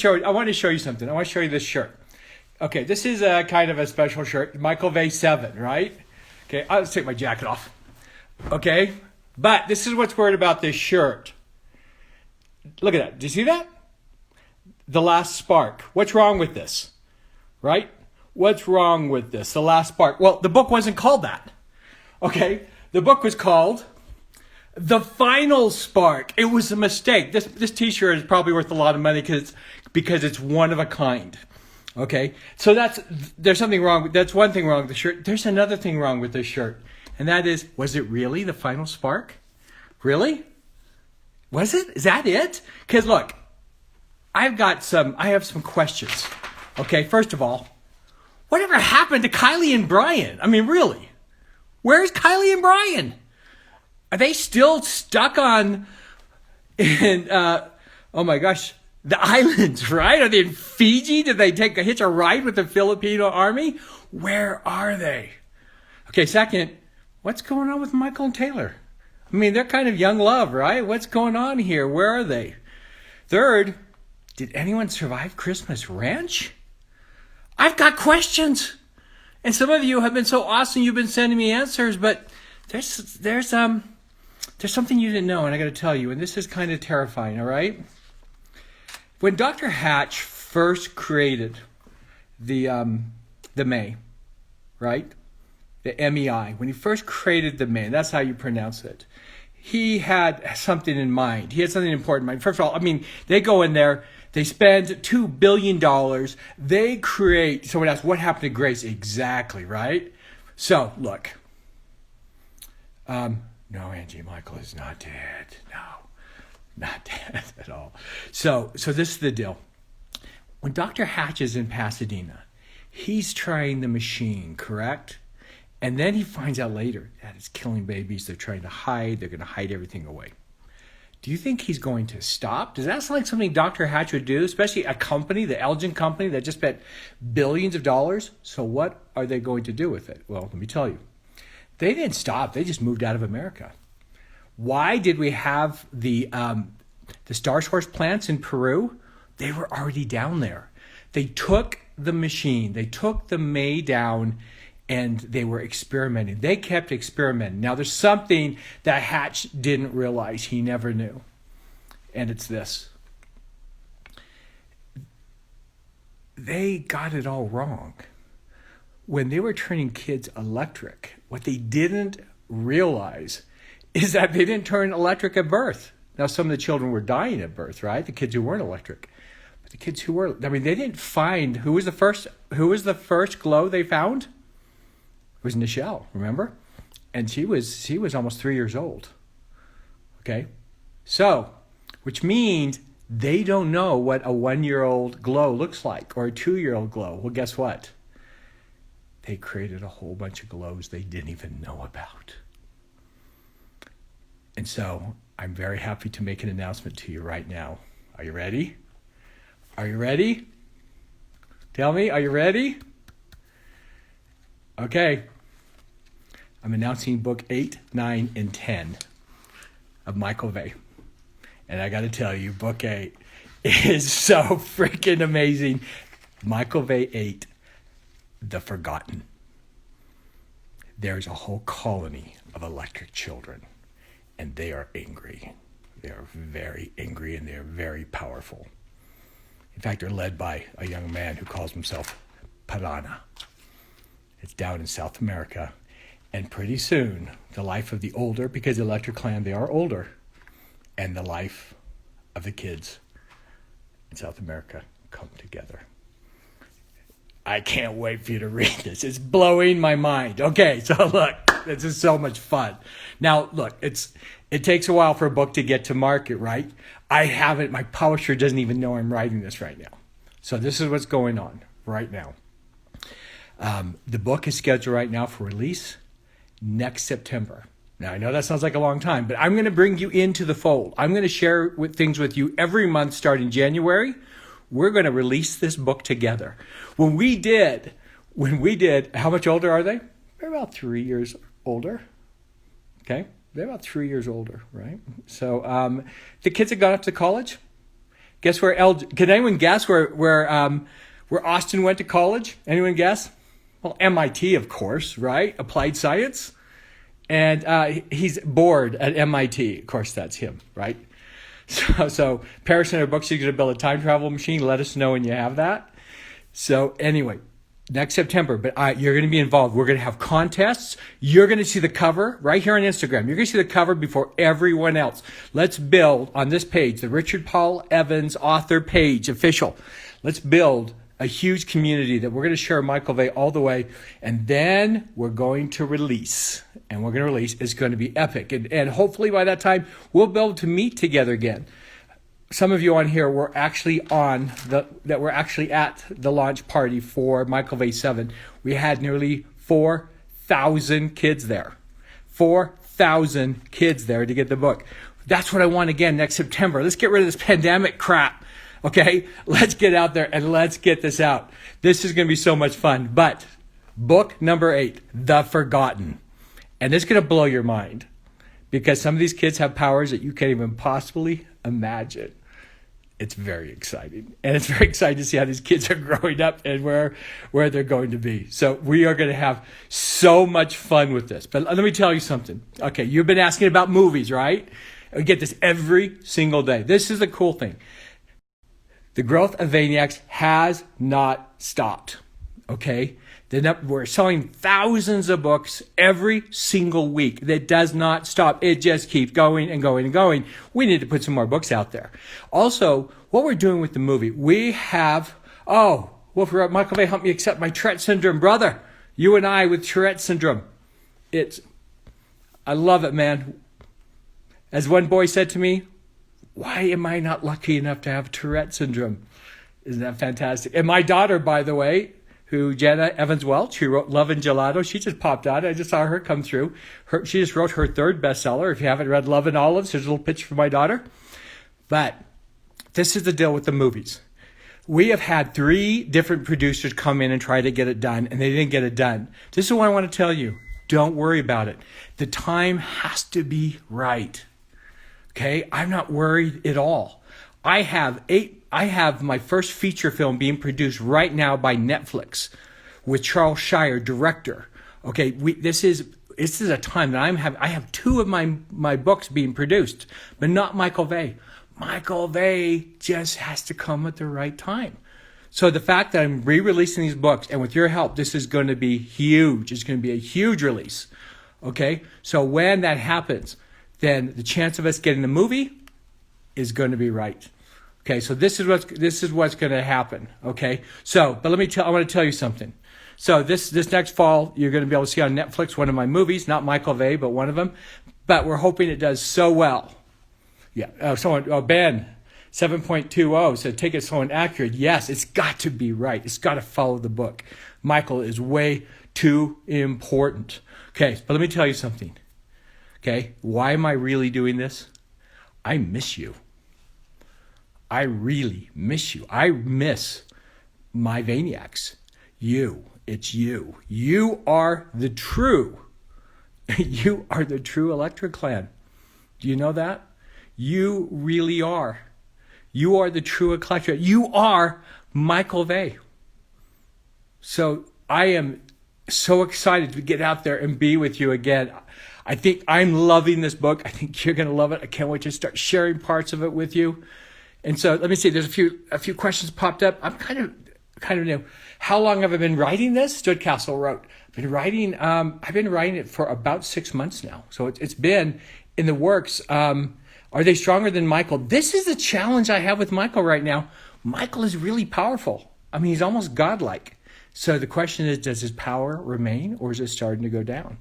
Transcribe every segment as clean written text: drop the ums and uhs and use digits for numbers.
I want to show you something. I want to show you this shirt. Okay, this is a kind of a special shirt. Michael Vey 7, right? Okay, I'll just take my jacket off. Okay, but this is what's weird about this shirt. Look at that. Do you see that? The Last Spark. What's wrong with this? Right? What's wrong with this? The Last Spark. Well, the book wasn't called that. Okay? The book was called The Final Spark. It was a mistake. This t-shirt is probably worth a lot of money because it's one of a kind. Okay? So there's something wrong. That's one thing wrong with the shirt. There's another thing wrong with this shirt. And that is, was it really the final spark? Really? Was it? Is that it? Because look, I have some questions. Okay, first of all, whatever happened to Kylie and Brian? I mean, really? Where's Kylie and Brian? Are they still stuck oh my gosh, the islands, right? Are they in Fiji? Did they hitch a ride with the Filipino army? Where are they? Okay, second, what's going on with Michael and Taylor? I mean, they're kind of young love, right? What's going on here? Where are they? Third, did anyone survive Christmas Ranch? I've got questions. And some of you have been so awesome, you've been sending me answers, but there's something you didn't know, and I got to tell you, and this is kind of terrifying, all right? When Dr. Hatch first created the May, right? The MEI, when he first created the May, that's how you pronounce it. He had something in mind. He had something important in mind. First of all, I mean, they go in there, they spend $2 billion. They create, someone asked, what happened to Grace? Exactly, right? So, look. No, Angie, Michael is not dead. No, not dead at all. So this is the deal. When Dr. Hatch is in Pasadena, he's trying the machine, correct? And then he finds out later that it's killing babies. They're trying to hide. They're going to hide everything away. Do you think he's going to stop? Does that sound like something Dr. Hatch would do, especially a company, the Elgin company, that just spent billions of dollars? So what are they going to do with it? Well, let me tell you. They didn't stop. They just moved out of America. Why did we have the Star Source plants in Peru? They were already down there. They took the machine. They took the May down, and they were experimenting. They kept experimenting. Now, there's something that Hatch didn't realize. He never knew. And it's this. They got it all wrong. When they were turning kids electric, what they didn't realize is that they didn't turn electric at birth. Now, some of the children were dying at birth, right? The kids who weren't electric. But the kids who were, I mean, they didn't find, who was the first glow they found? It was Nichelle, remember? And she was almost 3 years old. Okay? So, which means they don't know what a 1-year-old glow looks like or a 2-year-old glow. Well, guess what? They created a whole bunch of glows they didn't even know about. And so, I'm very happy to make an announcement to you right now. Are you ready? Are you ready? Tell me, are you ready? Okay. I'm announcing book 8, 9, and 10 of Michael Vey. And I got to tell you, book 8 is so freaking amazing. Michael Vey 8, The Forgotten. There's a whole colony of electric children, and they are angry. They are very angry, and they are very powerful. In fact, they're led by a young man who calls himself Piranha. It's down in South America. And pretty soon, the life of the older, because the Electric Clan, they are older, and the life of the kids in South America come together. I can't wait for you to read this. It's blowing my mind. Okay, so look, this is so much fun. Now, look, it takes a while for a book to get to market, right? My publisher doesn't even know I'm writing this right now. So this is what's going on right now. The book is scheduled right now for release next September. Now, I know that sounds like a long time, but I'm going to bring you into the fold. I'm going to share things with you every month starting January. We're going to release this book together. When we did, how much older are they? They're about 3 years older. Okay? They're about 3 years older, right? So the kids have gone up to college. Guess where can anyone guess where Austin went to college? Anyone guess? Well, MIT, of course, right? Applied science. And he's bored at MIT. Of course, that's him, right? So Paris Center Books is going to build a time travel machine. Let us know when you have that. So anyway, next September, but you're going to be involved. We're going to have contests. You're going to see the cover right here on Instagram. You're going to see the cover before everyone else. Let's build on this page, the Richard Paul Evans author page, official. Let's build a huge community that we're going to share Michael Vey all the way. And then we're going to release. And we're going to release. It's going to be epic. And hopefully by that time, we'll be able to meet together again. Some of you on here were actually at the launch party for Michael Vey 7. We had nearly 4,000 kids there. 4,000 kids there to get the book. That's what I want again next September. Let's get rid of this pandemic crap. Okay? Let's get out there and let's get this out. This is going to be so much fun. But book number 8, The Forgotten. And it's going to blow your mind because some of these kids have powers that you can't even possibly imagine. It's very exciting. And it's very exciting to see how these kids are growing up and where they're going to be. So we are going to have so much fun with this. But let me tell you something. Okay, you've been asking about movies, right? We get this every single day. This is the cool thing. The growth of Vayniacs has not stopped. Okay? We're selling thousands of books every single week. That does not stop. It just keeps going and going and going. We need to put some more books out there. Also, what we're doing with the movie, we have, Michael Vey helped me accept my Tourette syndrome brother. You and I with Tourette syndrome. I love it, man. As one boy said to me, why am I not lucky enough to have Tourette syndrome? Isn't that fantastic? And my daughter, by the way, Jenna Evans Welch, who wrote Love and Gelato. She just popped out. I just saw her come through. She just wrote her 3rd bestseller. If you haven't read Love and Olives, here's a little pitch for my daughter. But this is the deal with the movies. We have had 3 different producers come in and try to get it done, and they didn't get it done. This is what I want to tell you. Don't worry about it. The time has to be right. Okay? I'm not worried at all. I have my first feature film being produced right now by Netflix with Charles Shire, director. Okay, this is a time that I have 2 of my books being produced, but not Michael Vey. Michael Vey just has to come at the right time. So the fact that I'm re-releasing these books, and with your help, this is going to be huge. It's going to be a huge release. Okay, so when that happens, then the chance of us getting the movie is going to be right. Okay, so this is what's going to happen. Okay, so but I want to tell you something. So this next fall, you're going to be able to see on Netflix one of my movies, not Michael Vey, but one of them. But we're hoping it does so well. Yeah. Ben 7.20 said, take it slow and accurate. Yes, it's got to be right. It's got to follow the book. Michael is way too important. Okay, but let me tell you something. Okay, why am I really doing this? I miss you. I really miss you. I miss my Vayniacs. It's you. You are the true Electra clan. Do you know that? You really are. You are the true Electra. You are Michael Vey. So I am so excited to get out there and be with you again. I think I'm loving this book. I think you're going to love it. I can't wait to start sharing parts of it with you. And so let me see. There's a few questions popped up. I'm kind of new. How long have I been writing this? Stuart Castle wrote. I've been writing it for about 6 months now. So it's been in the works. Are they stronger than Michael? This is the challenge I have with Michael right now. Michael is really powerful. I mean, he's almost godlike. So the question is, does his power remain or is it starting to go down?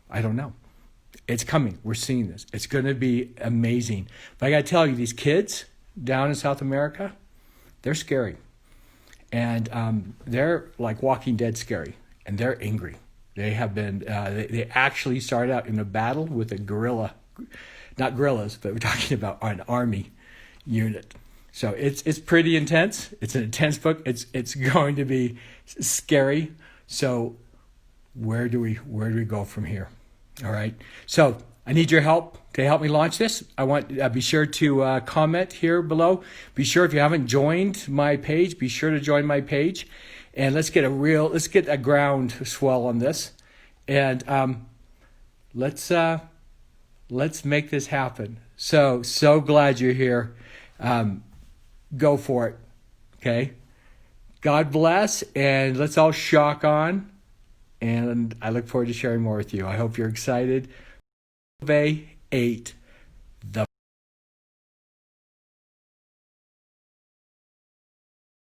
I don't know. It's coming. We're seeing this. It's going to be amazing. But I got to tell you, these kids down in South America, they're scary. And they're like Walking Dead scary. And they're angry. They have been, they actually started out in a battle with a guerrilla, not guerrillas, but we're talking about an army unit. So it's pretty intense. It's an intense book. It's going to be scary. So where do we go from here? All right. So I need your help to help me launch this. I want be sure to comment here below. Be sure if you haven't joined my page, be sure to join my page, and let's get a ground swell on this, and let's make this happen. So glad you're here. Go for it. Okay. God bless, and let's all shock on. And I look forward to sharing more with you. I hope you're excited. 8